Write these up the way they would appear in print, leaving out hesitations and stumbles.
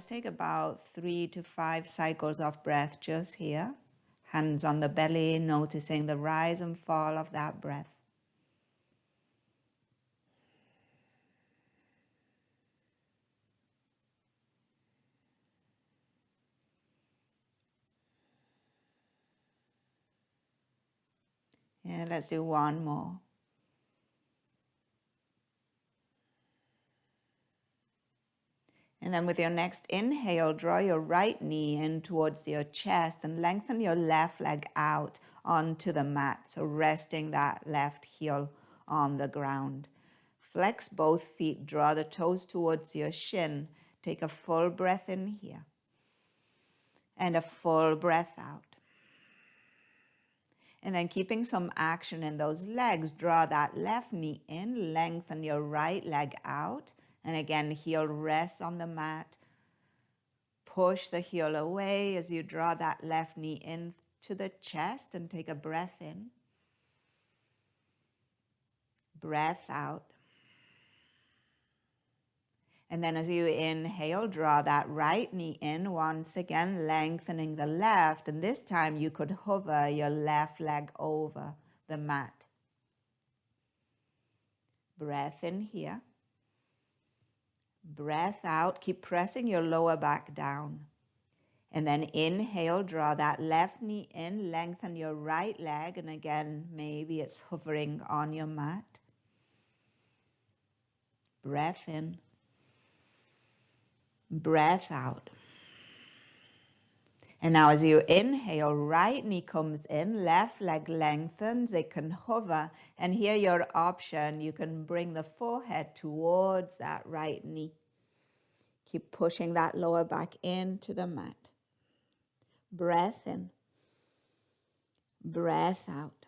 take about 3 to 5 cycles of breath just here. Hands on the belly, noticing the rise and fall of that breath. And let's do one more. And then with your next inhale, draw your right knee in towards your chest and lengthen your left leg out onto the mat. So resting that left heel on the ground. Flex both feet, draw the toes towards your shin. Take a full breath in here. And a full breath out. And then keeping some action in those legs, draw that left knee in, lengthen your right leg out. And again, heel rests on the mat. Push the heel away as you draw that left knee into the chest and take a breath in. Breath out. And then as you inhale, draw that right knee in once again, lengthening the left. And this time you could hover your left leg over the mat. Breath in here. Breath out. Keep pressing your lower back down. And then inhale, draw that left knee in, lengthen your right leg. And again, maybe it's hovering on your mat. Breath in. Breath out. And now as you inhale, right knee comes in, left leg lengthens, it can hover. And here your option, you can bring the forehead towards that right knee. Keep pushing that lower back into the mat. Breath in. Breath out.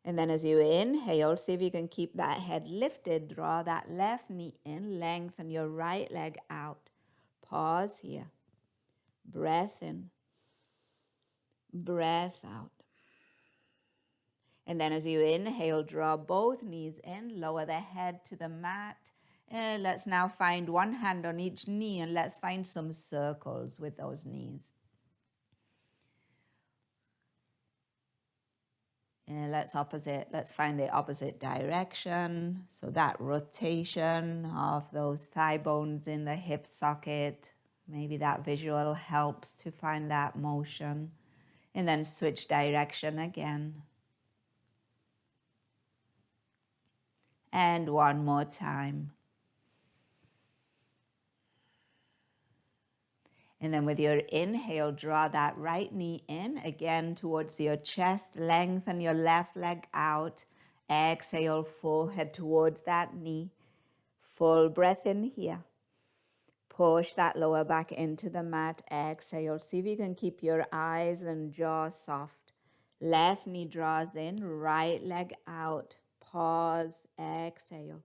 And then as you inhale, see if you can keep that head lifted. Draw that left knee in, lengthen your right leg out. Pause here. Breath in. Breath out. And then as you inhale, draw both knees in, lower the head to the mat. And let's now find one hand on each knee and let's find some circles with those knees. And let's find the opposite direction. So that rotation of those thigh bones in the hip socket, maybe that visual helps to find that motion. And then switch direction again. And one more time. And then with your inhale, draw that right knee in, again towards your chest, lengthen your left leg out. Exhale, forehead towards that knee. Full breath in here. Push that lower back into the mat. Exhale. See if you can keep your eyes and jaw soft. Left knee draws in, right leg out. Pause, exhale.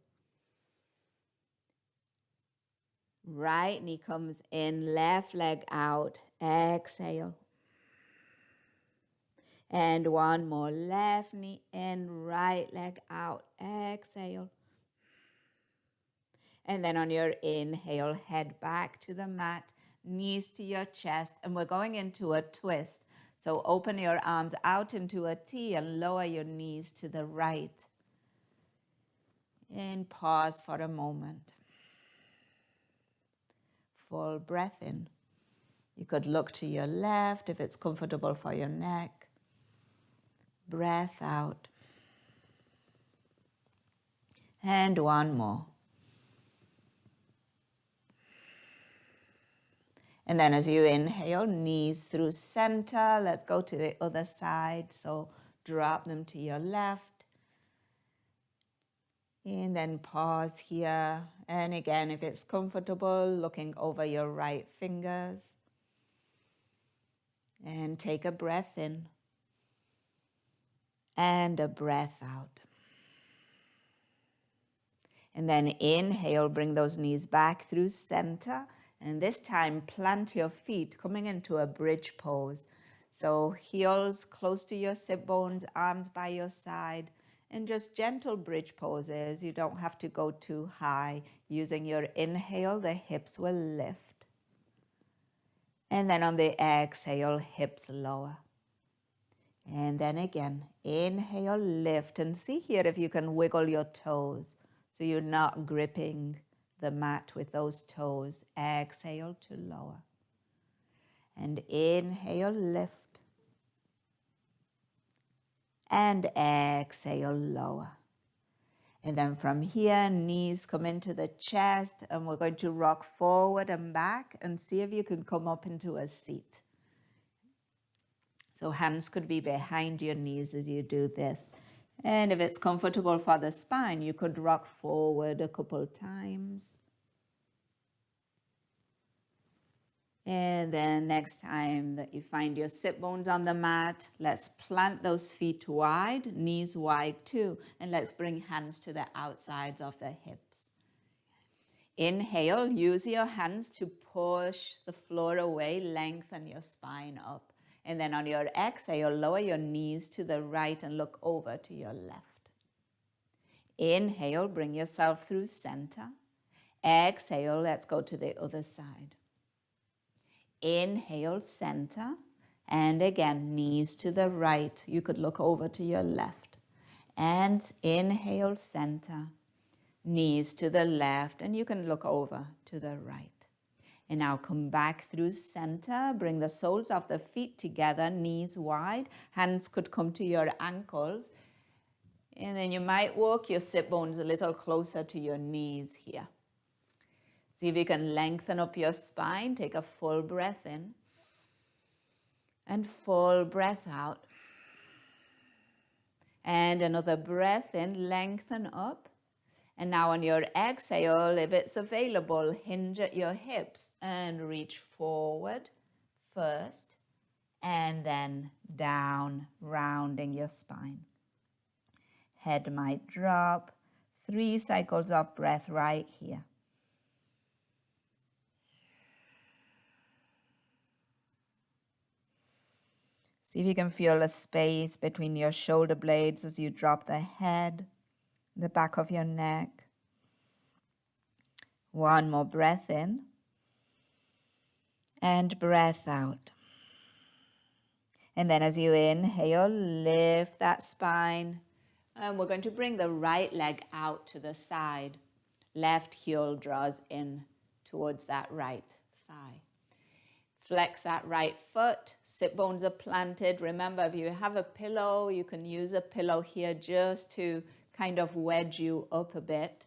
Right knee comes in, left leg out, exhale. And one more, left knee in, right leg out, exhale. And then on your inhale, head back to the mat, knees to your chest, and we're going into a twist. So open your arms out into a T and lower your knees to the right. And pause for a moment. Full breath in. You could look to your left if it's comfortable for your neck. Breath out. And one more. And then as you inhale, knees through center. Let's go to the other side. So drop them to your left. And then pause here. And again, if it's comfortable, looking over your right fingers. And take a breath in. And a breath out. And then inhale, bring those knees back through center. And this time, plant your feet, coming into a bridge pose. So heels close to your sit bones, arms by your side. And just gentle bridge poses. You don't have to go too high. Using your inhale, the hips will lift. And then on the exhale, hips lower. And then again, inhale, lift. And see here if you can wiggle your toes so you're not gripping the mat with those toes. Exhale to lower. And inhale, lift. And exhale, lower. And then from here, knees come into the chest, and we're going to rock forward and back and see if you can come up into a seat. So hands could be behind your knees as you do this. And if it's comfortable for the spine, you could rock forward a couple times. And then next time that you find your sit bones on the mat, let's plant those feet wide, knees wide too. And let's bring hands to the outsides of the hips. Inhale, use your hands to push the floor away, lengthen your spine up. And then on your exhale, lower your knees to the right and look over to your left. Inhale, bring yourself through center. Exhale, let's go to the other side. Inhale, center. And again, knees to the right. You could look over to your left. And inhale, center. Knees to the left. And you can look over to the right. And now come back through center. Bring the soles of the feet together, knees wide. Hands could come to your ankles. And then you might walk your sit bones a little closer to your knees here. See if you can lengthen up your spine. Take a full breath in. And full breath out. And another breath in, lengthen up. And now on your exhale, if it's available, hinge at your hips and reach forward first and then down, rounding your spine. Head might drop. 3 cycles of breath right here. See if you can feel a space between your shoulder blades as you drop the head, the back of your neck. 1 more breath in and breath out. And then as you inhale, lift that spine. And we're going to bring the right leg out to the side. Left heel draws in towards that right thigh. Flex that right foot. Sit bones are planted. Remember, if you have a pillow, you can use a pillow here just to kind of wedge you up a bit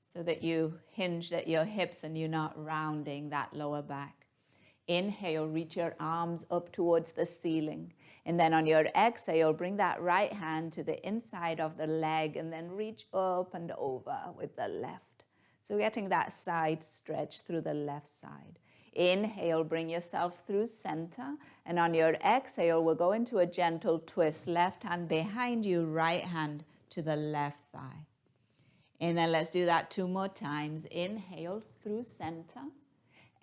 so that you hinge at your hips and you're not rounding that lower back. Inhale, reach your arms up towards the ceiling. And then on your exhale, bring that right hand to the inside of the leg and then reach up and over with the left. So getting that side stretch through the left side. Inhale, bring yourself through center. And on your exhale, we'll go into a gentle twist. Left hand behind you, right hand to the left thigh. And then let's do that 2 more times. Inhale through center.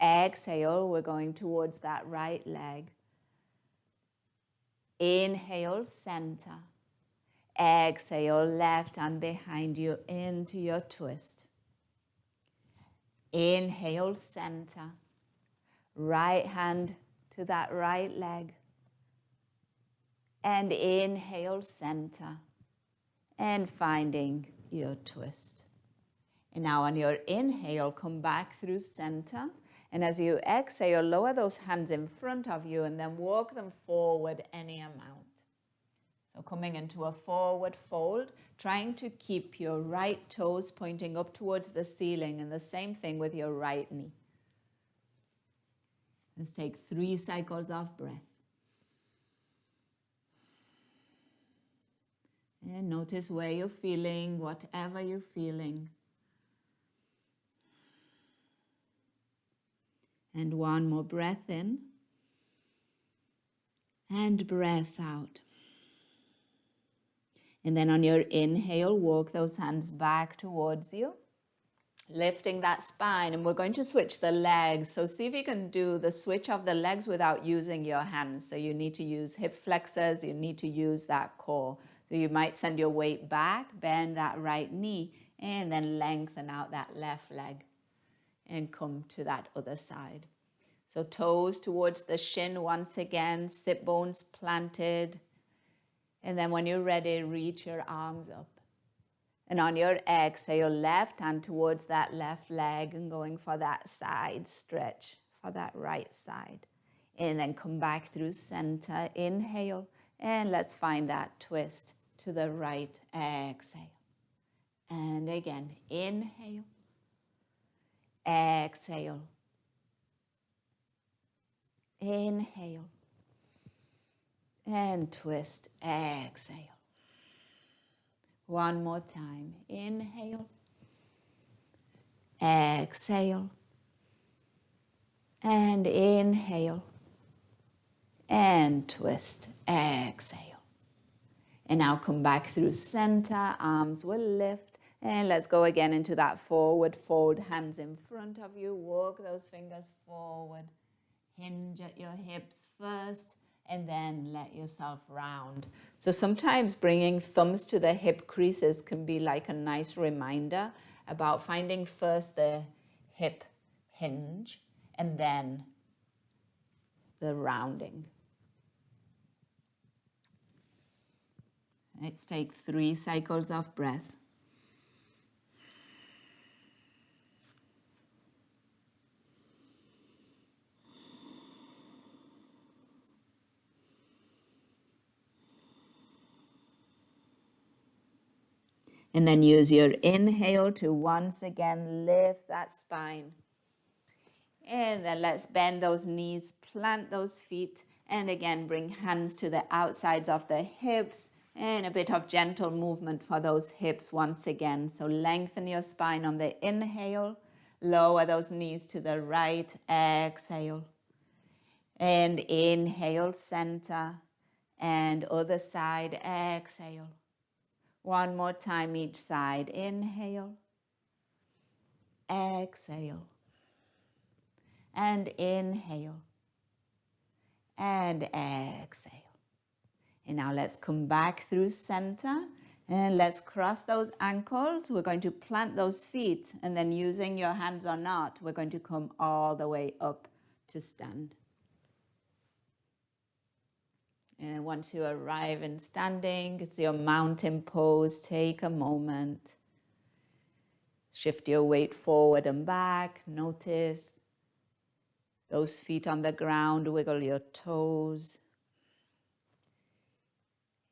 Exhale, we're going towards that right leg. Inhale, center. Exhale, left hand behind you into your twist. Inhale, center. Right hand to that right leg. And inhale, center. And finding your twist. And now on your inhale, come back through center. And as you exhale, lower those hands in front of you and then walk them forward any amount. So coming into a forward fold, trying to keep your right toes pointing up towards the ceiling, and the same thing with your right knee. Let's take 3 cycles of breath. And notice where you're feeling, whatever you're feeling. And 1 more breath in. And breath out. And then on your inhale, walk those hands back towards you. Lifting that spine, and we're going to switch the legs. So see if you can do the switch of the legs without using your hands. So you need to use hip flexors, you need to use that core. So you might send your weight back, bend that right knee, and then lengthen out that left leg and come to that other side. So toes towards the shin once again, sit bones planted. And then when you're ready, reach your arms up. And on your exhale, left hand towards that left leg and going for that side stretch for that right side. And then come back through center, inhale, and let's find that twist to the right, exhale. And again, inhale, exhale, inhale, and twist, exhale. One more time, inhale, exhale, and inhale, and twist, exhale. And now come back through center, arms will lift, and let's go again into that forward fold, hands in front of you, walk those fingers forward, hinge at your hips first, and then let yourself round. So sometimes bringing thumbs to the hip creases can be like a nice reminder about finding first the hip hinge and then the rounding. Let's take 3 cycles of breath. And then use your inhale to once again lift that spine. And then let's bend those knees, plant those feet, and again bring hands to the outsides of the hips and a bit of gentle movement for those hips once again. So lengthen your spine on the inhale, lower those knees to the right, exhale. And inhale, center, and other side, exhale. One more time each side, inhale, exhale, and inhale, and exhale. And now let's come back through center and let's cross those ankles. We're going to plant those feet, and then using your hands or not, we're going to come all the way up to stand. And once you arrive in standing, it's your mountain pose. Take a moment. Shift your weight forward and back. Notice those feet on the ground. Wiggle your toes.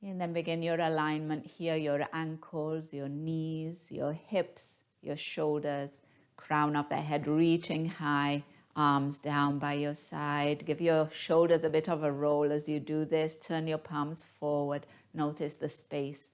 And then begin your alignment here. Your ankles, your knees, your hips, your shoulders. Crown of the head reaching high. Arms down by your side. Give your shoulders a bit of a roll as you do this. Turn your palms forward. Notice the space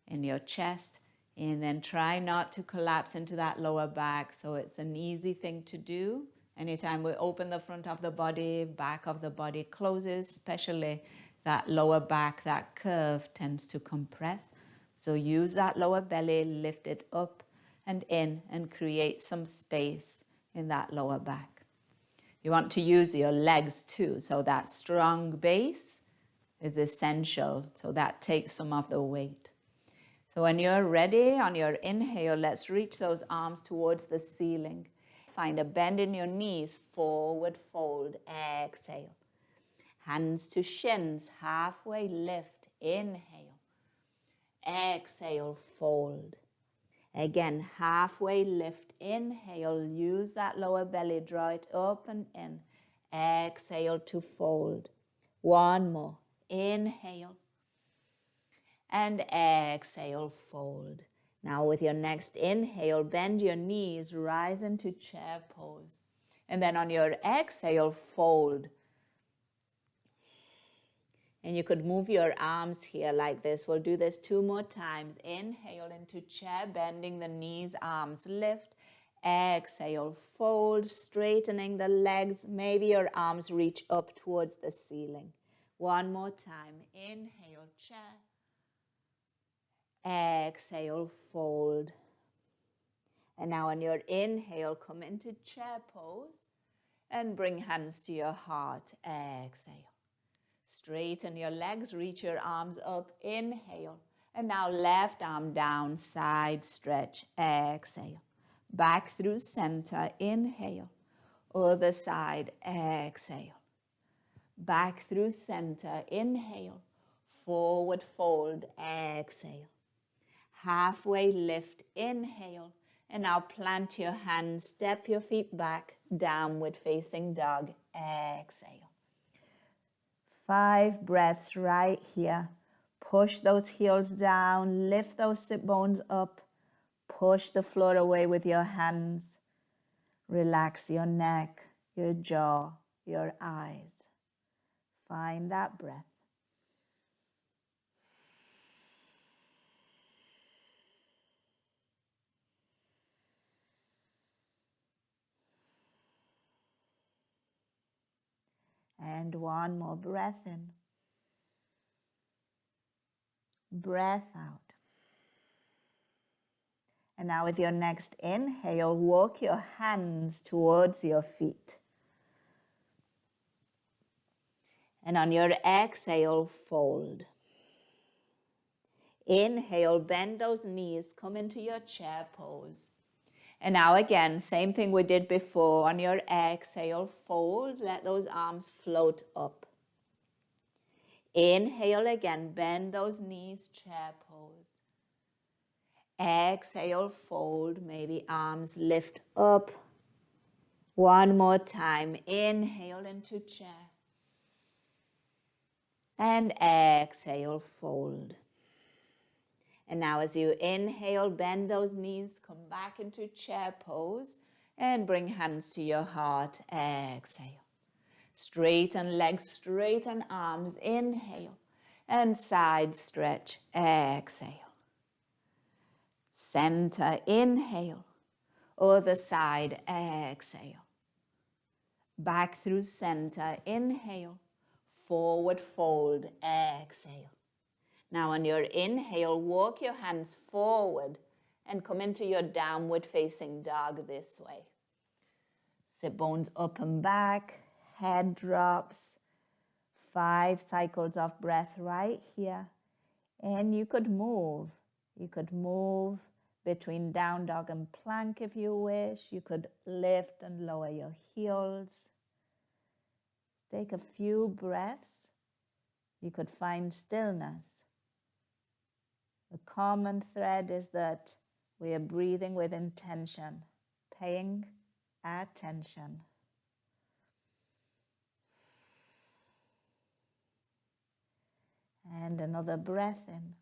in your chest. And then try not to collapse into that lower back. So it's an easy thing to do. Anytime we open the front of the body, back of the body closes, especially that lower back, that curve tends to compress. So use that lower belly, lift it up and in and create some space in that lower back. You want to use your legs too, so that strong base is essential, so that takes some of the weight. So when you're ready, on your inhale, let's reach those arms towards the ceiling. Find a bend in your knees, forward fold, exhale. Hands to shins, halfway lift, inhale. Exhale, fold. Again, halfway lift, inhale, use that lower belly, draw it up and in. Exhale to fold. One more, inhale. And exhale, fold. Now with your next inhale, bend your knees, rise into chair pose. And then on your exhale, fold. And you could move your arms here like this. We'll do this 2 more times. Inhale into chair, bending the knees, arms lift. Exhale, fold, straightening the legs. Maybe your arms reach up towards the ceiling. One more time. Inhale, chair. Exhale, fold. And now on your inhale, come into chair pose and bring hands to your heart. Exhale. Straighten your legs, reach your arms up, inhale. And now left arm down, side stretch, exhale. Back through center, inhale. Other side, exhale. Back through center, inhale. Forward fold, exhale. Halfway lift, inhale. And now plant your hands, step your feet back, downward facing dog, exhale. 5 breaths right here. Push those heels down, lift those sit bones up, push the floor away with your hands. Relax your neck, your jaw, your eyes. Find that breath. And one more breath in. Breath out. And now with your next inhale, walk your hands towards your feet. And on your exhale, fold. Inhale, bend those knees, come into your chair pose. And now again, same thing we did before. On your exhale, fold, let those arms float up. Inhale again, bend those knees, chair pose. Exhale, fold, maybe arms lift up. One more time, inhale into chair. And exhale, fold. And now as you inhale, bend those knees, come back into chair pose, and bring hands to your heart, exhale. Straighten legs, straighten arms, inhale. And side stretch, exhale. Center, inhale. Other side, exhale. Back through center, inhale. Forward fold, exhale. Now on your inhale, walk your hands forward and come into your downward facing dog this way. Sit bones up and back, head drops. 5 cycles of breath right here. And you could move. You could move between down dog and plank if you wish. You could lift and lower your heels. Take a few breaths. You could find stillness. The common thread is that we are breathing with intention, paying attention. And another breath in.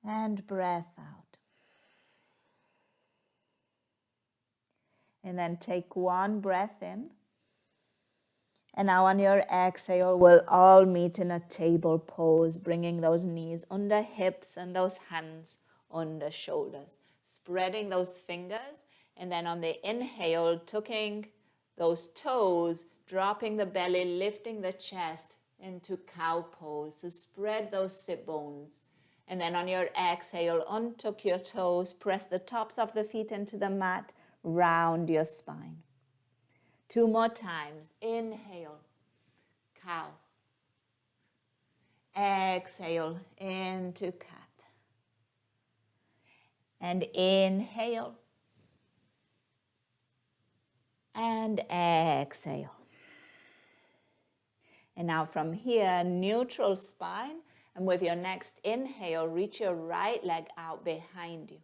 And breath out. And then take one breath in. And now on your exhale, we'll all meet in a table pose, bringing those knees under hips and those hands under shoulders. Spreading those fingers, and then on the inhale, tucking those toes, dropping the belly, lifting the chest into cow pose. So spread those sit bones. And then on your exhale, untuck your toes, press the tops of the feet into the mat, round your spine. 2 more times. Inhale, cow. Exhale into cat. And inhale. And exhale. And now from here, neutral spine. And with your next inhale, reach your right leg out behind you.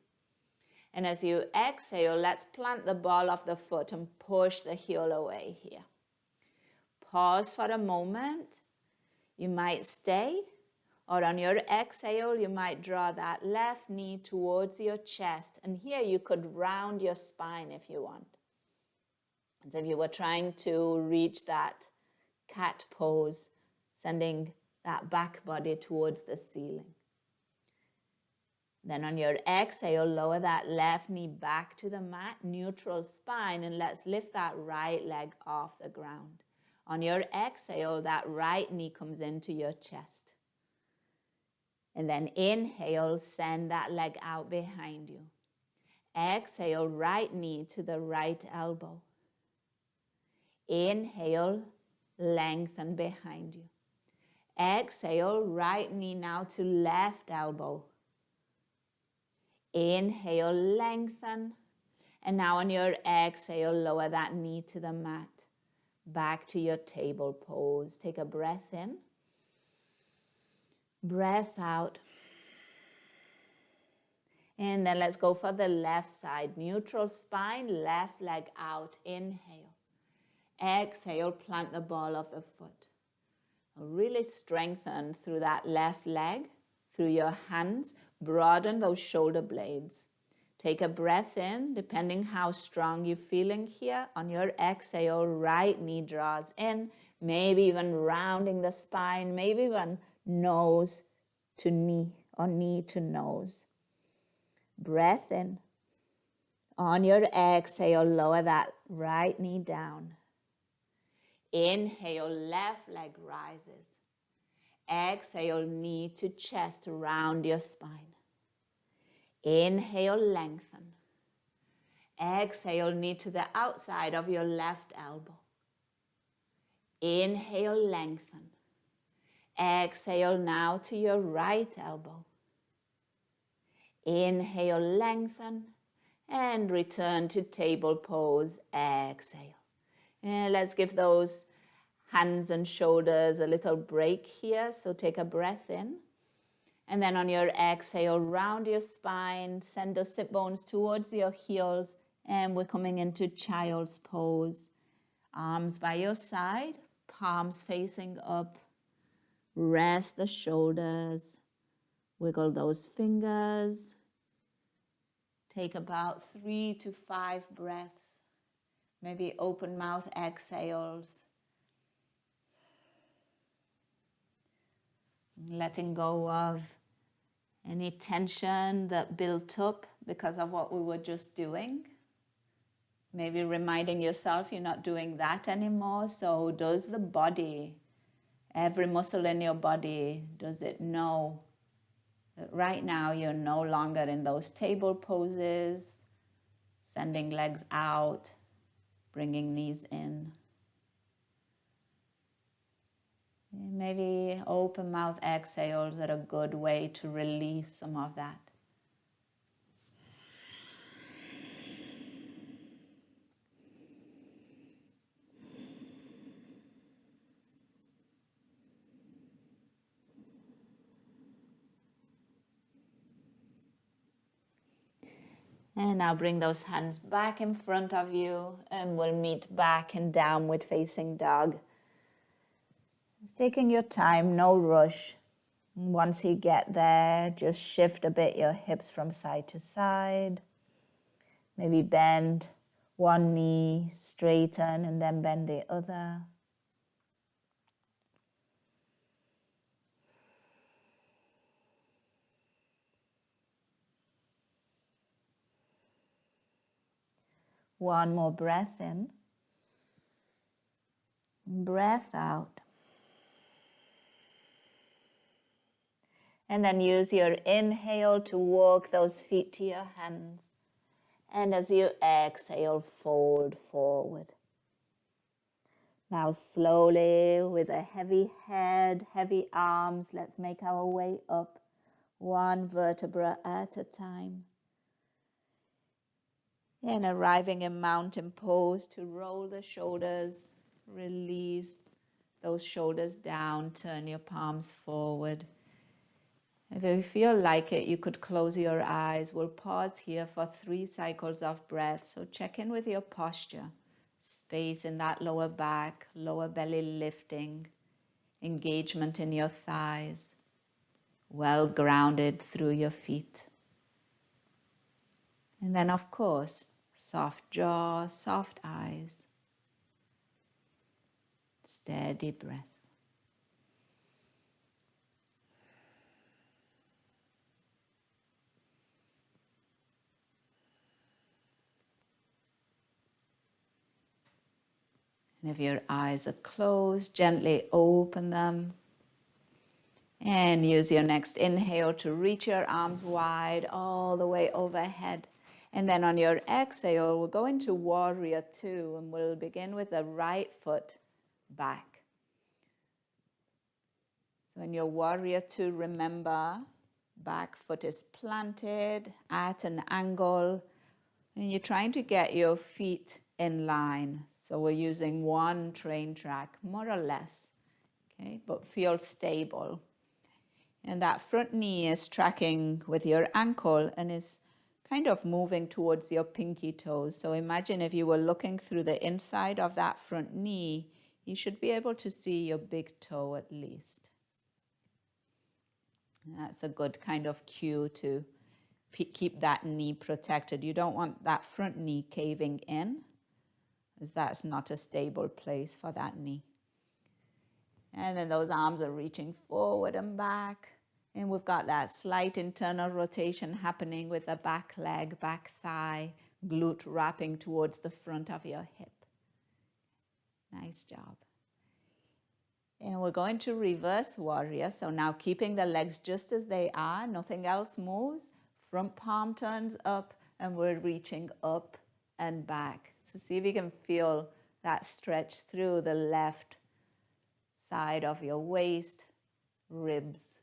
And as you exhale, let's plant the ball of the foot and push the heel away here. Pause for a moment. You might stay, or on your exhale, you might draw that left knee towards your chest. And here you could round your spine if you want. As if you were trying to reach that cat pose, sending that back body towards the ceiling. Then on your exhale, lower that left knee back to the mat, neutral spine, and let's lift that right leg off the ground. On your exhale, that right knee comes into your chest. And then inhale, send that leg out behind you. Exhale, right knee to the right elbow. Inhale, lengthen behind you. Exhale, right knee now to left elbow. Inhale, lengthen. And now on your exhale, lower that knee to the mat. Back to your table pose. Take a breath in. Breath out. And then let's go for the left side. Neutral spine, left leg out. Inhale. Exhale, plant the ball of the foot. Really strengthen through that left leg, through your hands. Broaden those shoulder blades. Take a breath in, depending how strong you're feeling here. On your exhale, right knee draws in, maybe even rounding the spine, maybe even nose to knee or knee to nose. Breath in. On your exhale, lower that right knee down. Inhale, left leg rises. Exhale, knee to chest, round your spine. Inhale, lengthen. Exhale, knee to the outside of your left elbow. Inhale, lengthen. Exhale now to your right elbow. Inhale, lengthen, and return to table pose. Exhale. And let's give those hands and shoulders a little break here. So take a breath in. And then on your exhale, round your spine, send those sit bones towards your heels. And we're coming into child's pose. Arms by your side, palms facing up. Rest the shoulders. Wiggle those fingers. Take about 3 to 5 breaths. Maybe open mouth exhales. Letting go of any tension that built up because of what we were just doing. Maybe reminding yourself you're not doing that anymore. So does the body, every muscle in your body, does it know that right now you're no longer in those table poses, sending legs out, bringing knees in? Maybe open mouth exhales are a good way to release some of that. And now bring those hands back in front of you, and we'll meet back in downward facing dog. Just taking your time, no rush. Once you get there, just shift a bit your hips from side to side. Maybe bend one knee, straighten, and then bend the other. One more breath in. Breath out. And then use your inhale to walk those feet to your hands. And as you exhale, fold forward. Now slowly, with a heavy head, heavy arms, let's make our way up, one vertebra at a time. And arriving in mountain pose, to roll the shoulders, release those shoulders down, turn your palms forward. If you feel like it, you could close your eyes. We'll pause here for 3 cycles of breath. So check in with your posture. Space in that lower back, lower belly lifting, engagement in your thighs, well grounded through your feet. And then, of course, soft jaw, soft eyes, steady breath. And if your eyes are closed, gently open them. And use your next inhale to reach your arms wide all the way overhead. And then on your exhale, we'll go into warrior 2, and we'll begin with the right foot back. So in your warrior 2, remember, back foot is planted at an angle. And you're trying to get your feet in line. So we're using one train track, more or less, okay? But feel stable. And that front knee is tracking with your ankle and is kind of moving towards your pinky toes. So imagine if you were looking through the inside of that front knee, you should be able to see your big toe at least. And that's a good kind of cue to keep that knee protected. You don't want that front knee caving in, as that's not a stable place for that knee. And then those arms are reaching forward and back. And we've got that slight internal rotation happening with the back leg, back thigh, glute wrapping towards the front of your hip. Nice job. And we're going to reverse warrior. So now keeping the legs just as they are, nothing else moves. Front palm turns up and we're reaching up and back. So see if you can feel that stretch through the left side of your waist, ribs.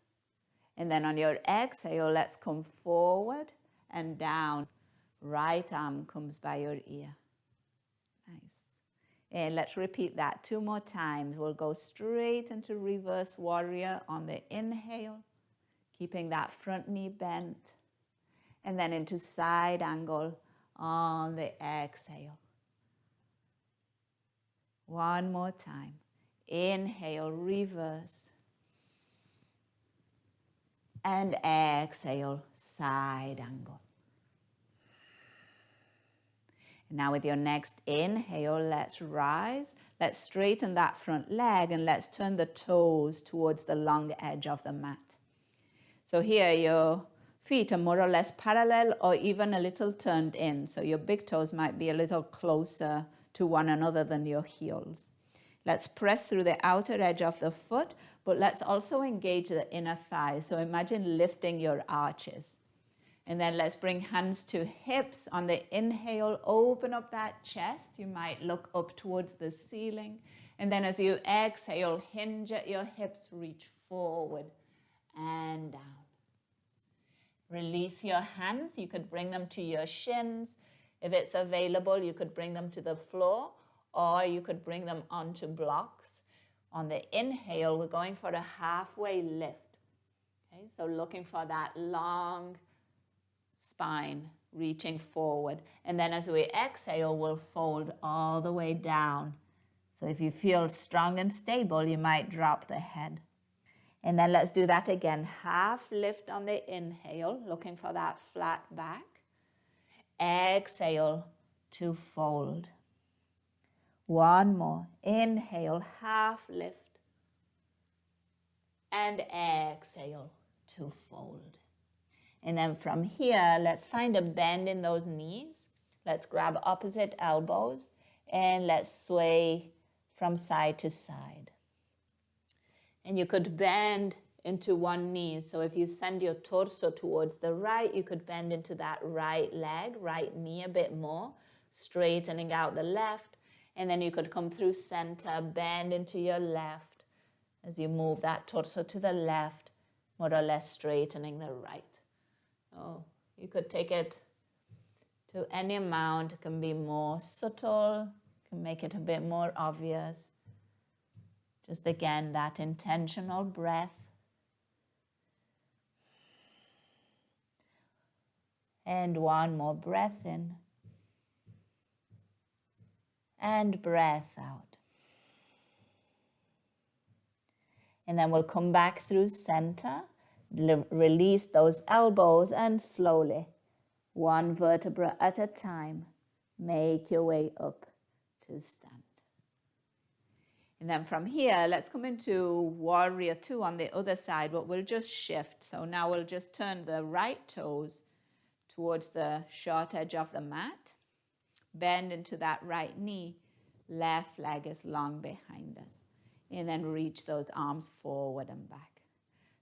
And then on your exhale, let's come forward and down. Right arm comes by your ear. Nice. And let's repeat that 2 more times. We'll go straight into reverse warrior on the inhale, keeping that front knee bent. And then into side angle on the exhale. 1 more time. Inhale, reverse. And exhale, side angle. Now with your next inhale, let's rise. Let's straighten that front leg and let's turn the toes towards the long edge of the mat. So here your feet are more or less parallel or even a little turned in. So your big toes might be a little closer to one another than your heels. Let's press through the outer edge of the foot, but let's also engage the inner thigh. So imagine lifting your arches. And then let's bring hands to hips. On the inhale, open up that chest. You might look up towards the ceiling. And then as you exhale, hinge at your hips, reach forward and down. Release your hands. You could bring them to your shins. If it's available, you could bring them to the floor or you could bring them onto blocks. On the inhale, we're going for a halfway lift. Okay, so looking for that long spine, reaching forward. And then as we exhale, we'll fold all the way down. So if you feel strong and stable, you might drop the head. And then let's do that again. Half lift on the inhale, looking for that flat back. Exhale to fold. 1 more. Inhale, half lift. And exhale to fold. And then from here, let's find a bend in those knees. Let's grab opposite elbows and let's sway from side to side. And you could bend into one knee. So if you send your torso towards the right, you could bend into that right leg, right knee a bit more, straightening out the left. And then you could come through center, bend into your left as you move that torso to the left, more or less straightening the right. Oh, you could take it to any amount. It can be more subtle, can make it a bit more obvious. Just again, that intentional breath. And 1 more breath in. And breath out. And then we'll come back through center. Release those elbows and slowly, 1 vertebra at a time, make your way up to stand. And then from here, let's come into warrior 2 on the other side, but we'll just shift. So now we'll just turn the right toes towards the short edge of the mat, bend into that right knee, left leg is long behind us, and then reach those arms forward and back.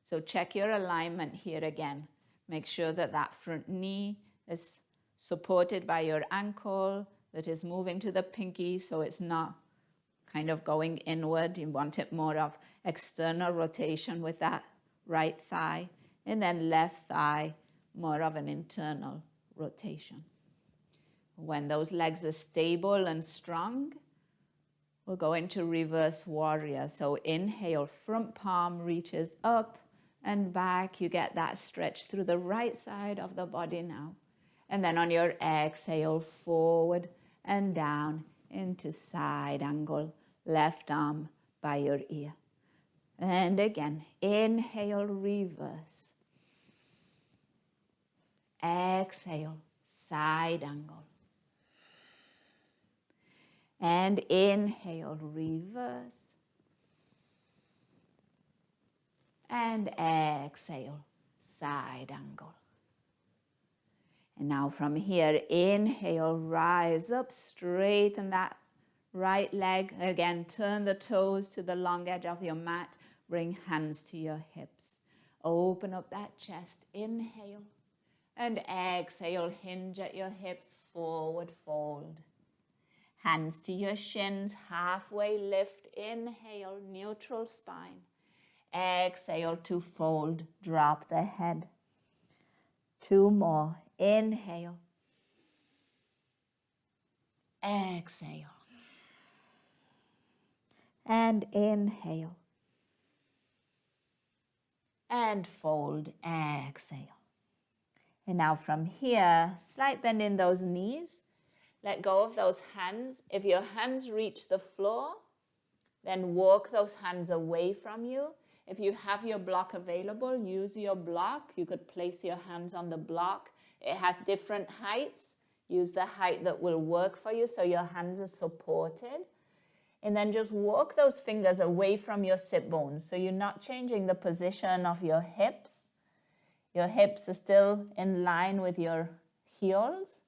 So check your alignment here again. Make sure that that front knee is supported by your ankle, that is moving to the pinky so it's not kind of going inward. You want it more of external rotation with that right thigh. And then left thigh, more of an internal rotation. When those legs are stable and strong, we'll go into reverse warrior. So inhale, front palm reaches up and back. You get that stretch through the right side of the body now. And then on your exhale, forward and down into side angle, left arm by your ear. And again, inhale, reverse. Exhale, side angle. And inhale, reverse. And exhale, side angle. And now from here, inhale, rise up, straighten that right leg. Again, turn the toes to the long edge of your mat. Bring hands to your hips. Open up that chest. Inhale. And exhale, hinge at your hips, forward fold. Hands to your shins, halfway lift. Inhale, neutral spine. Exhale to fold, drop the head. 2 more. Inhale. Exhale. And inhale. And fold, exhale. And now from here, slight bend in those knees. Let go of those hands. If your hands reach the floor, then walk those hands away from you. If you have your block available, use your block. You could place your hands on the block. It has different heights. Use the height that will work for you so your hands are supported. And then just walk those fingers away from your sit bones. So you're not changing the position of your hips. Your hips are still in line with your heels.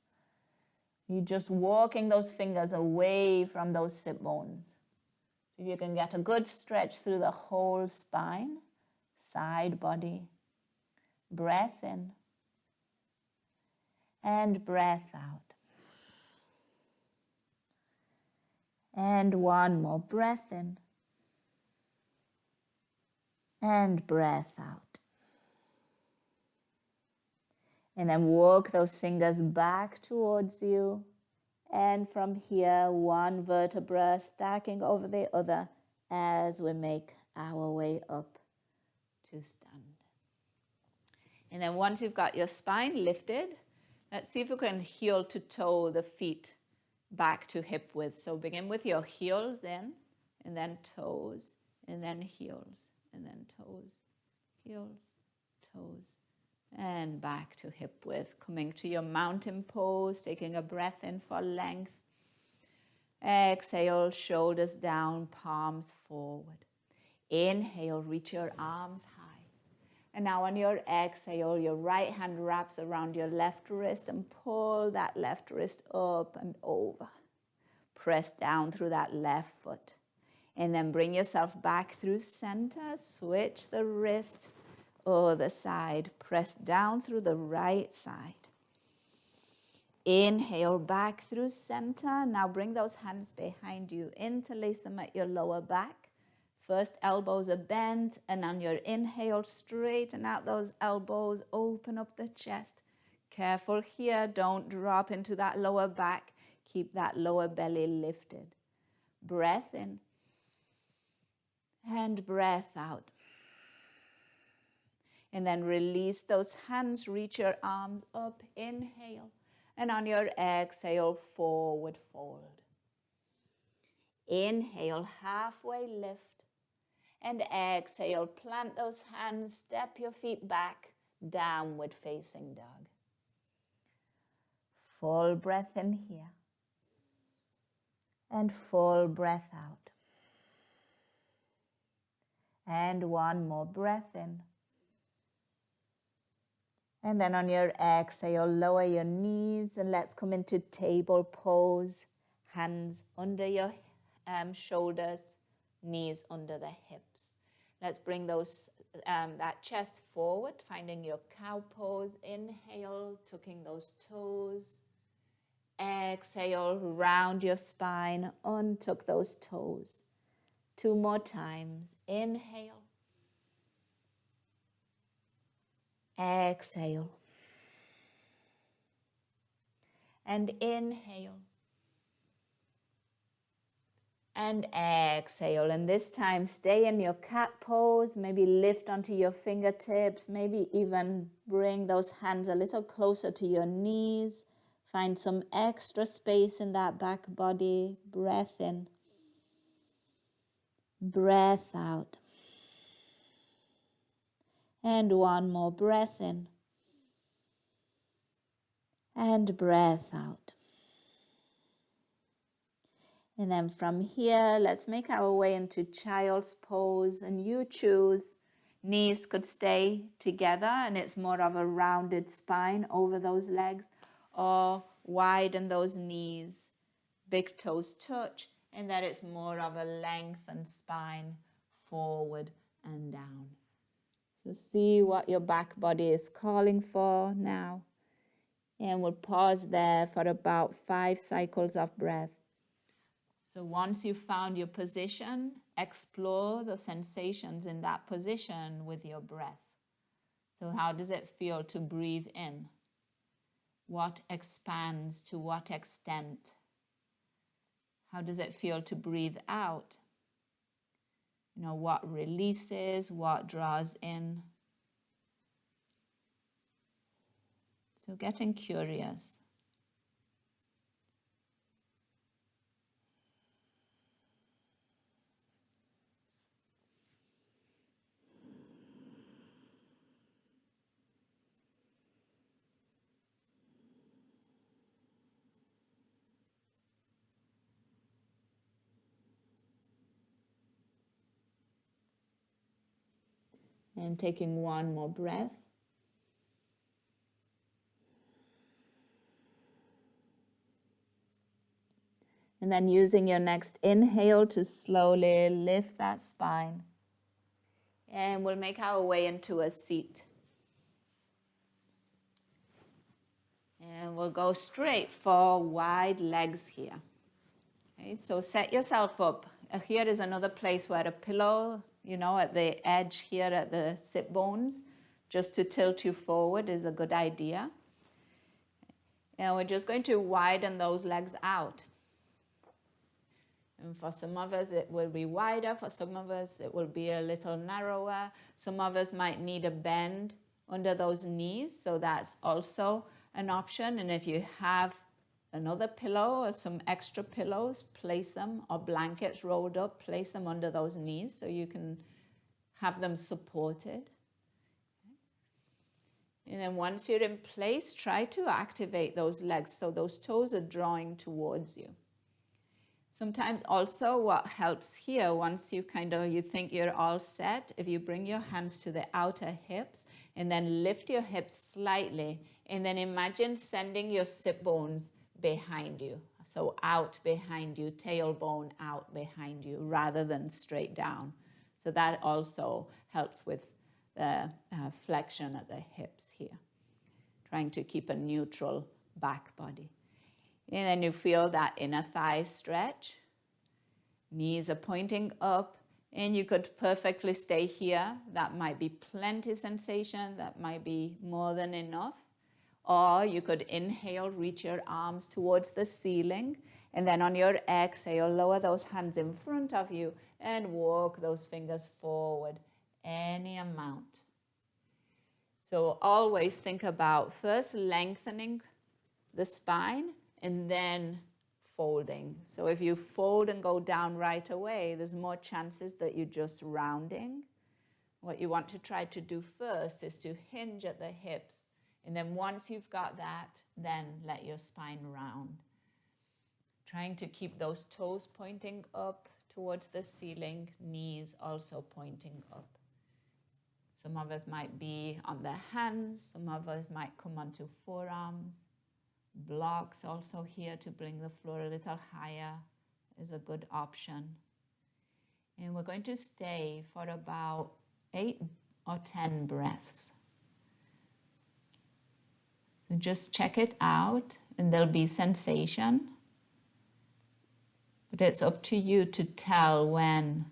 You're just walking those fingers away from those sit bones. So you can get a good stretch through the whole spine, side body. Breath in and breath out. And 1 more breath in and breath out. And then walk those fingers back towards you. And from here, 1 vertebra stacking over the other as we make our way up to stand. And then once you've got your spine lifted, let's see if we can heel to toe the feet back to hip width. So begin with your heels in, and then toes, and then heels, and then toes, heels, toes, and back to hip width. Coming to your mountain pose, taking a breath in for length. Exhale, shoulders down, palms forward. Inhale, reach your arms high. And now on your exhale, your right hand wraps around your left wrist and pull that left wrist up and over. Press down through that left foot. And then bring yourself back through center. Switch the wrist other side. Press down through the right side. Inhale back through center. Now bring those hands behind you. Interlace them at your lower back. First elbows are bent, and on your inhale, straighten out those elbows, open up the chest. Careful here, don't drop into that lower back. Keep that lower belly lifted. Breath in and breath out. And then release those hands, reach your arms up, inhale. And on your exhale, forward fold. Inhale, halfway lift. And exhale, plant those hands, step your feet back, downward facing dog. Full breath in here. And full breath out. And 1 more breath in. And then on your exhale, lower your knees and let's come into table pose. Hands under your shoulders, knees under the hips. Let's bring those that chest forward, finding your cow pose. Inhale, tucking those toes. Exhale, round your spine, untuck those toes. 2 more times. Inhale. Exhale. And inhale. And exhale. And this time stay in your cat pose. Maybe lift onto your fingertips. Maybe even bring those hands a little closer to your knees. Find some extra space in that back body. Breath in. Breath out. And one more breath in. And breath out. And then from here, let's make our way into child's pose. And you choose. Knees could stay together and it's more of a rounded spine over those legs, or widen those knees, big toes touch, and that it's more of a lengthened spine forward and down. So see what your back body is calling for now. And we'll pause there for about 5 cycles of breath. So once you've found your position, explore the sensations in that position with your breath. So how does it feel to breathe in? What expands to what extent? How does it feel to breathe out? What releases, what draws in? So getting curious. And taking one more breath. And then using your next inhale to slowly lift that spine. And we'll make our way into a seat. And we'll go straight for wide legs here. Okay, so set yourself up. Here is another place where a pillow, at the edge here at the sit bones, just to tilt you forward is a good idea. And we're just going to widen those legs out. And for some of us, it will be wider. For some of us, it will be a little narrower. Some of us might need a bend under those knees. So that's also an option. And if you have another pillow or some extra pillows, place them, or blankets rolled up, place them under those knees so you can have them supported. And then once you're in place, try to activate those legs so those toes are drawing towards you. Sometimes also what helps here, once you think you're all set, if you bring your hands to the outer hips and then lift your hips slightly, and then imagine sending your sit bones behind you. So out behind you, tailbone out behind you, rather than straight down. So that also helps with the flexion at the hips here. Trying to keep a neutral back body. And then you feel that inner thigh stretch. Knees are pointing up, and you could perfectly stay here. That might be plenty sensation. That might be more than enough. Or you could inhale, reach your arms towards the ceiling, and then on your exhale, lower those hands in front of you and walk those fingers forward any amount. So always think about first lengthening the spine and then folding. So if you fold and go down right away, there's more chances that you're just rounding. What you want to try to do first is to hinge at the hips. And then once you've got that, then let your spine round. Trying to keep those toes pointing up towards the ceiling, knees also pointing up. Some of us might be on the hands, some of us might come onto forearms. Blocks also here to bring the floor a little higher is a good option. And we're going to stay for about 8 or 10 breaths. So just check it out, and there'll be sensation. But it's up to you to tell when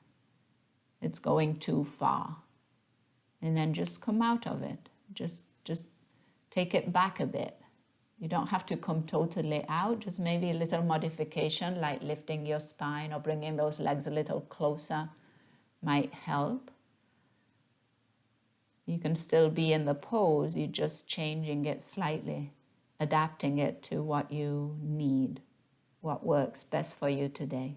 it's going too far. And then just come out of it. Just take it back a bit. You don't have to come totally out, just maybe a little modification like lifting your spine or bringing those legs a little closer might help. You can still be in the pose, you're just changing it slightly, adapting it to what you need, what works best for you today.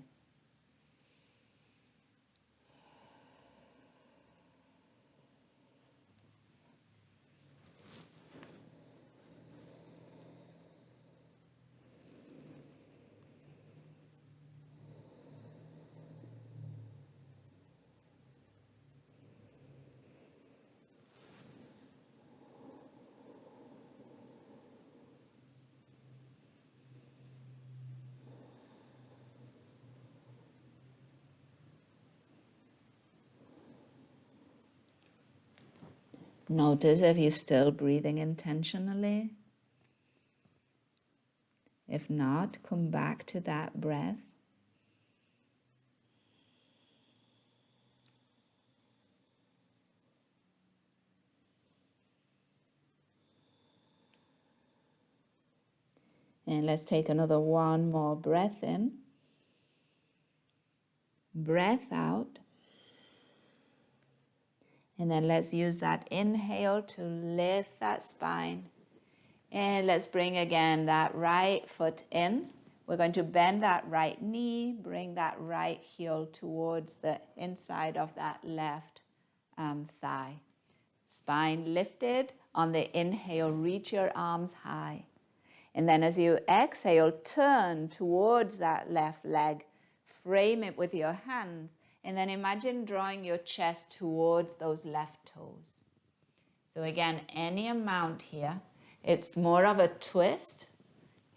Notice if you're still breathing intentionally. If not, come back to that breath. And let's take another one more breath in. Breath out. And then let's use that inhale to lift that spine. And let's bring again that right foot in. We're going to bend that right knee, bring that right heel towards the inside of that left thigh. Spine lifted. On the inhale, reach your arms high. And then as you exhale, turn towards that left leg. Frame it with your hands. And then imagine drawing your chest towards those left toes. So again, any amount here. It's more of a twist.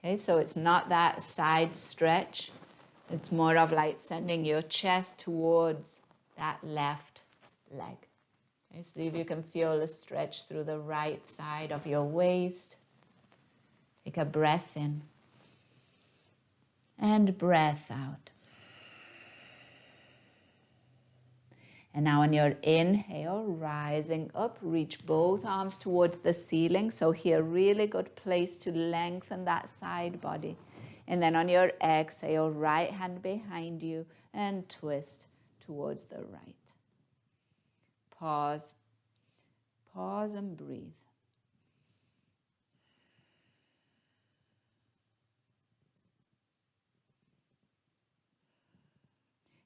Okay, so it's not that side stretch. It's more of like sending your chest towards that left leg. Okay, see if you can feel a stretch through the right side of your waist. Take a breath in and breath out. And now on your inhale, rising up, reach both arms towards the ceiling. So here, really good place to lengthen that side body. And then on your exhale, right hand behind you and twist towards the right. Pause. Pause and breathe.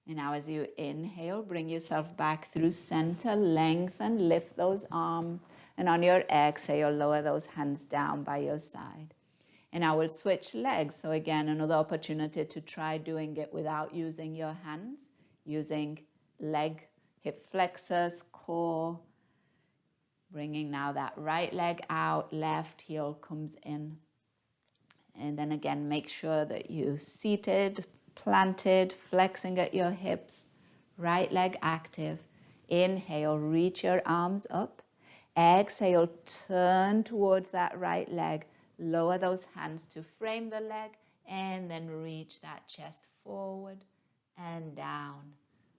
And now as you inhale, bring yourself back through center, lengthen, lift those arms. And on your exhale, lower those hands down by your side. And I will switch legs. So again, another opportunity to try doing it without using your hands, using leg, hip flexors, core. Bringing now that right leg out, left heel comes in. And then again, make sure that you're seated, planted, flexing at your hips, right leg active. Inhale, reach your arms up. Exhale, turn towards that right leg. Lower those hands to frame the leg and then reach that chest forward and down.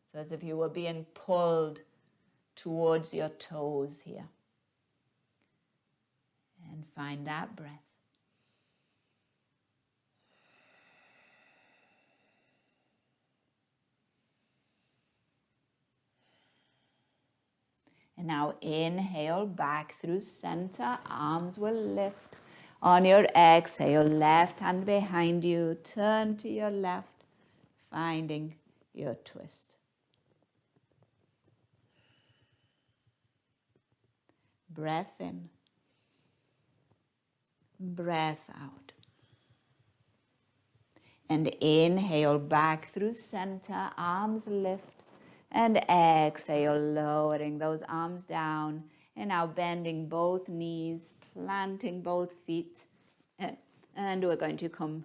So as if you were being pulled towards your toes here. And find that breath. And now inhale back through center, arms will lift. On your exhale, left hand behind you, turn to your left, finding your twist. Breath in, breath out. And inhale back through center, arms lift. And exhale, lowering those arms down. And now bending both knees, planting both feet. And we're going to come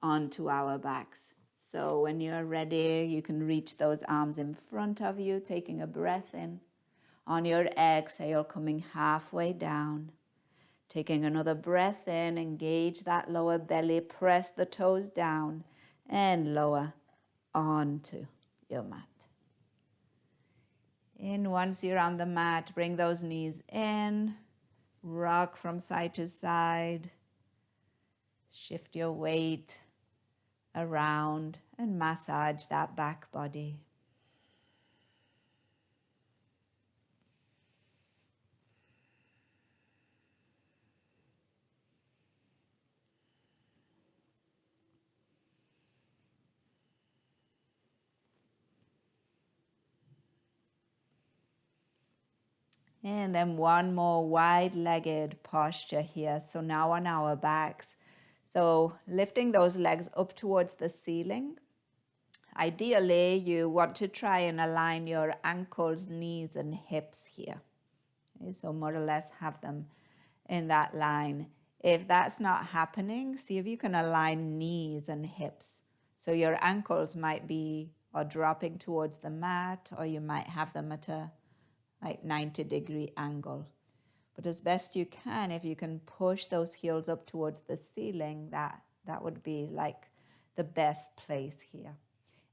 onto our backs. So when you're ready, you can reach those arms in front of you, taking a breath in. On your exhale, coming halfway down. Taking another breath in, engage that lower belly, press the toes down, and lower onto your mat. And once you're on the mat, bring those knees in, rock from side to side. Shift your weight around and massage that back body. And then one more wide-legged posture here. So now on our backs. So lifting those legs up towards the ceiling. Ideally, you want to try and align your ankles, knees, and hips here. Okay, so more or less have them in that line. If that's not happening, see if you can align knees and hips. So your ankles might be or dropping towards the mat, or you might have them at a 90-degree angle. But as best you can, if you can push those heels up towards the ceiling, that would be like the best place here.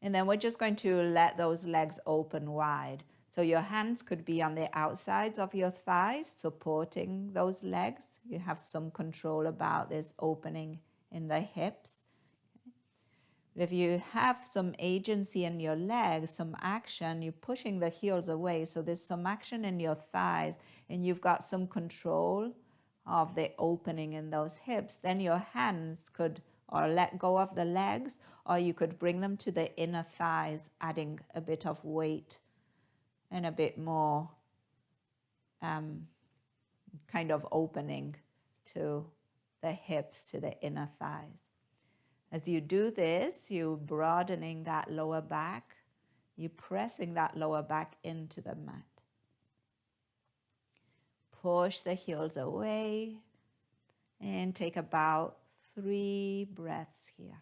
And then we're just going to let those legs open wide. So your hands could be on the outsides of your thighs, supporting those legs. You have some control about this opening in the hips. But if you have some agency in your legs, some action, you're pushing the heels away. So there's some action in your thighs and you've got some control of the opening in those hips, then your hands could or let go of the legs, or you could bring them to the inner thighs, adding a bit of weight and a bit more kind of opening to the hips, to the inner thighs. As you do this, you're broadening that lower back, you're pressing that lower back into the mat. Push the heels away and take about 3 breaths here.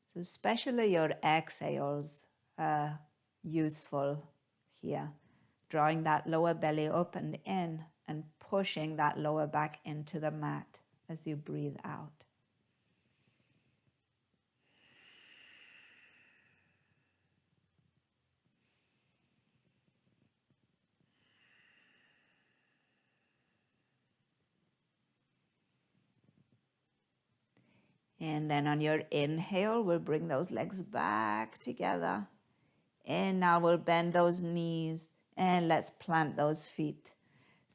So especially your exhales are useful here. Drawing that lower belly up and in and pushing that lower back into the mat as you breathe out. And then on your inhale, we'll bring those legs back together. And now we'll bend those knees and let's plant those feet.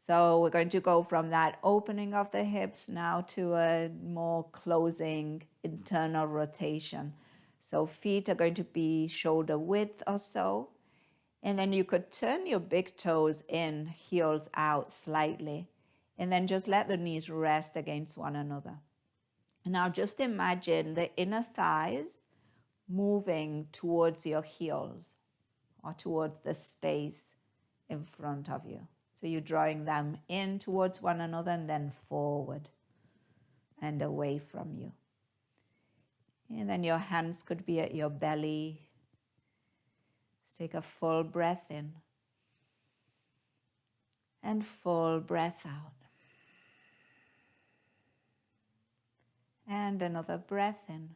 So we're going to go from that opening of the hips now to a more closing internal rotation. So feet are going to be shoulder width or so. And then you could turn your big toes in, heels out slightly. And then just let the knees rest against one another. Now just imagine the inner thighs moving towards your heels or towards the space in front of you. So you're drawing them in towards one another and then forward and away from you. And then your hands could be at your belly. Take a full breath in and full breath out. And another breath in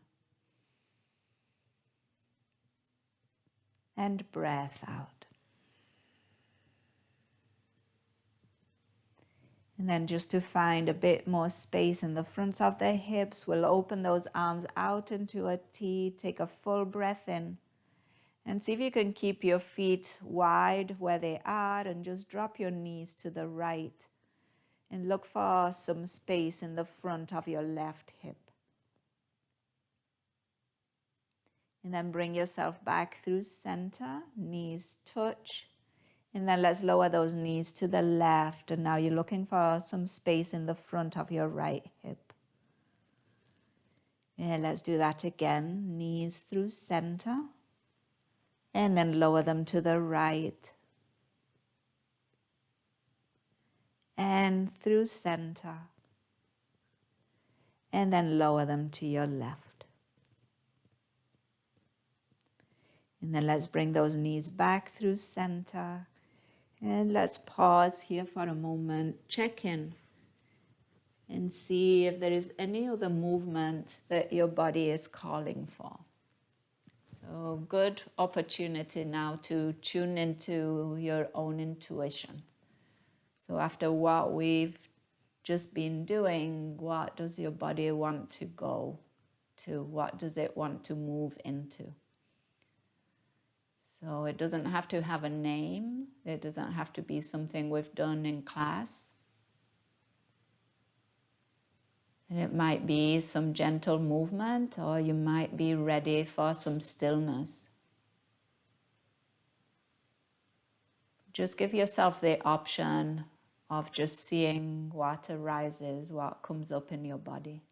and breath out. And then just to find a bit more space in the front of the hips, we'll open those arms out into a T. Take a full breath in. And see if you can keep your feet wide where they are and just drop your knees to the right. And look for some space in the front of your left hip. And then bring yourself back through center, knees touch. And then let's lower those knees to the left. And now you're looking for some space in the front of your right hip. And let's do that again. Knees through center. And then lower them to the right. And through center. And then lower them to your left. And then let's bring those knees back through center. And let's pause here for a moment, check in, and see if there is any other movement that your body is calling for. So good opportunity now to tune into your own intuition. So after what we've just been doing, what does your body want to go to? What does it want to move into? So it doesn't have to have a name. It doesn't have to be something we've done in class. And it might be some gentle movement, or you might be ready for some stillness. Just give yourself the option of just seeing what arises, what comes up in your body.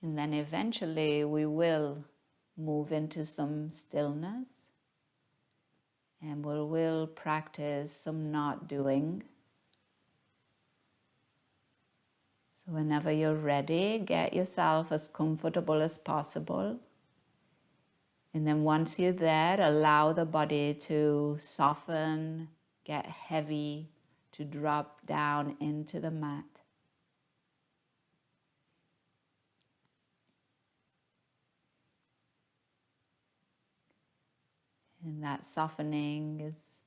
And then eventually we will move into some stillness, and we will practice some not doing. So whenever you're ready, get yourself as comfortable as possible. And then once you're there, allow the body to soften, get heavy, to drop down into the mat. And that softening is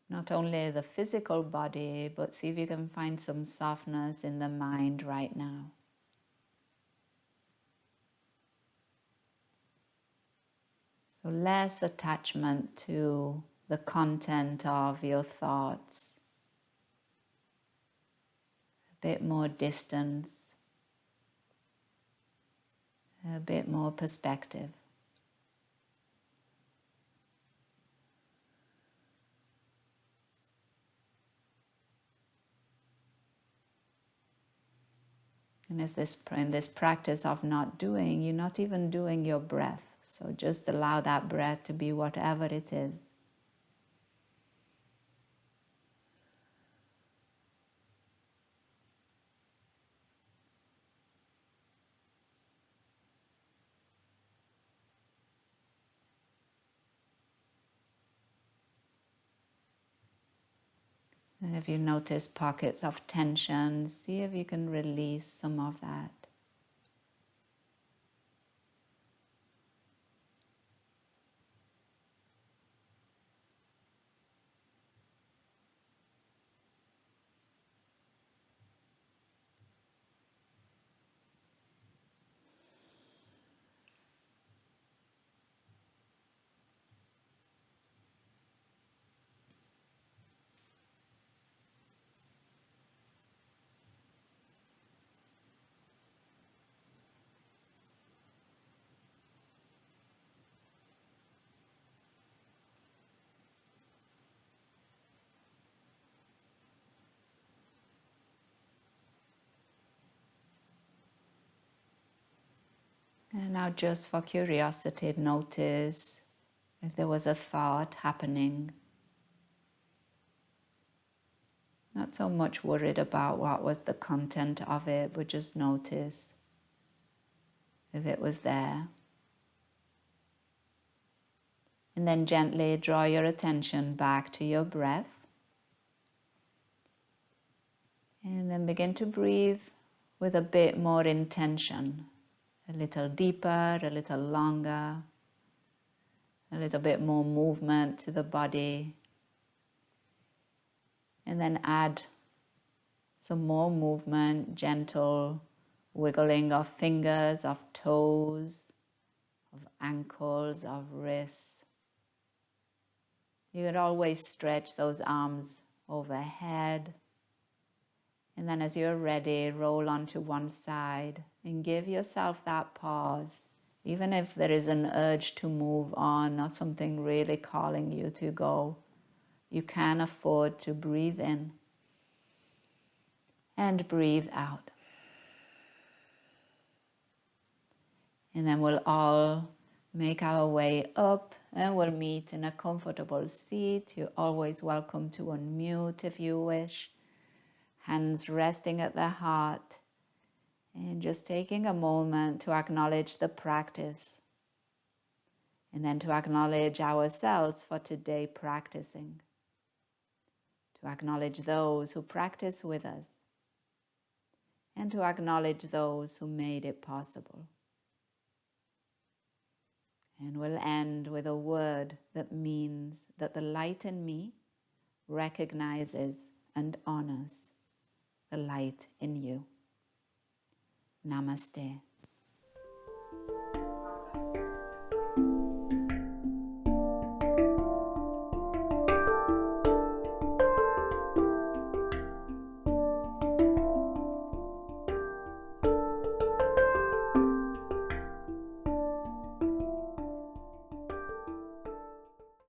not only the physical body, but see if you can find some softness in the mind right now. So less attachment to the content of your thoughts, a bit more distance, a bit more perspective. And in this practice of not doing, you're not even doing your breath. So just allow that breath to be whatever it is. And if you notice pockets of tension, see if you can release some of that. And now just for curiosity, notice if there was a thought happening. Not so much worried about what was the content of it, but just notice if it was there. And then gently draw your attention back to your breath. And then begin to breathe with a bit more intention. A little deeper, a little longer, a little bit more movement to the body. And then add some more movement, gentle wiggling of fingers, of toes, of ankles, of wrists. You could always stretch those arms overhead. And then as you're ready, roll onto one side and give yourself that pause. Even if there is an urge to move on or something really calling you to go, you can afford to breathe in and breathe out. And then we'll all make our way up And we'll meet in a comfortable seat. You're always welcome to unmute if you wish. Hands resting at the heart. And just taking a moment to acknowledge the practice. And then to acknowledge ourselves for today practicing. To acknowledge those who practice with us. And to acknowledge those who made it possible. And we'll end with a word that means that the light in me recognizes and honors the light in you. Namaste.